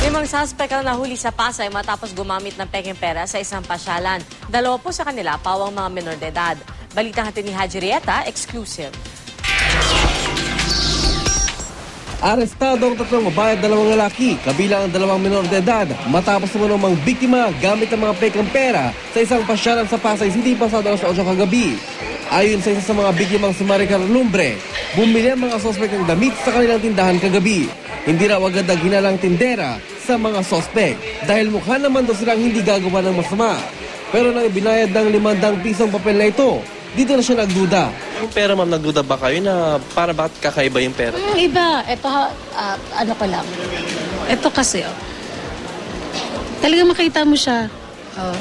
Limang suspect ang nahuli sa Pasay matapos gumamit ng pekeng pera sa isang pasyalan. 2 po sa kanila pawang mga menor de edad. Balitang hatid ni Haji Rieta, exclusive. Arestado ang 3 babae at 2 lalaki, kabilang ang 2 menor de edad, matapos naman mang biktima gamit ang mga pekeng pera sa isang pasyalan sa Pasay City pasado alas 8 kagabi. Ayon sa isa sa mga biktimang si Maricar Lumbre, bumili ang mga sospek ng damit sa kanilang tindahan kagabi. Hindi raw agad ang hinalang tindera sa mga sospek dahil mukha naman daw silang hindi gagawa ng masama. Pero nang ibinayad ng 500 pisong papel na ito, dito na siya nagduda. Yung pera, ma'am, nagduda ba kayo na para bakit kakaiba yung pera? Iba. Ito, ano ko lang. Ito kasi, talaga makita mo siya. Oh.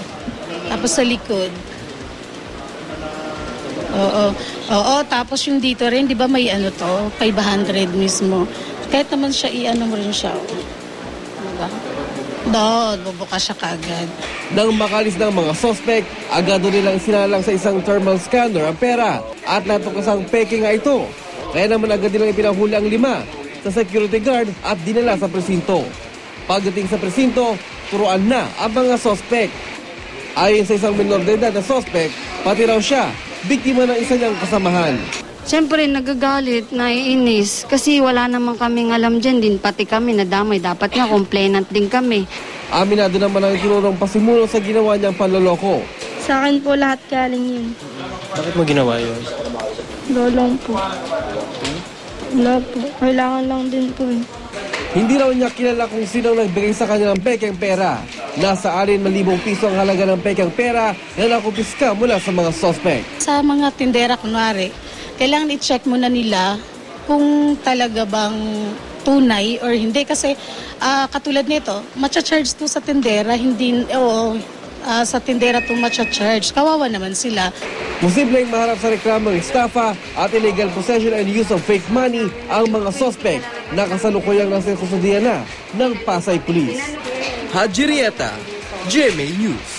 Tapos sa likod. Oo, tapos yung dito rin, di ba may ano to, 500 mismo. Kahit naman siya, i-ano mo rin siya. Diba? Doon, bubukas siya kaagad. Nang makalis ng mga sospek, agad nilang sinalang sa isang thermal scanner ang pera at natukas ang peke nga ito. Kaya naman agad nilang ipinahuli ang 5 sa security guard at dinala sa presinto. Pagdating sa presinto, turuan na ang mga sospek. Ayon sa isang minor de edad na sospek, pati raw siya, biktima ng isa niyang kasamahan. Siyempre, nagagalit, naiinis. Kasi wala naman kaming alam dyan din. Pati kami nadamay. Dapat nga, complainant din kami. Aminado naman ang itinurong pasimulo sa ginawa niyang panloloko. Sa akin po lahat galing yun. Bakit mo ginawa yun? Lolong po. Wala po. Kailangan lang din po eh. Hindi raw niya kilala kung sino nagbigay sa kanya ng pekeng pera. Nasa 6,000 piso ang halaga ng pekeng pera na nakupiska mula sa mga sospek. Sa mga tindera, kunwari, kailangan i-check muna nila kung talaga bang tunay or hindi. Kasi katulad nito, matcha-charge to sa tindera, hindi, sa tindera to matcha-charge. Kawawa naman sila. Posibleng maharap sa reklamong estafa at illegal possession and use of fake money ang mga sospek na kasalukuyang nasa kustudiya na ng Pasay Police. Haji Rieta, GMA News.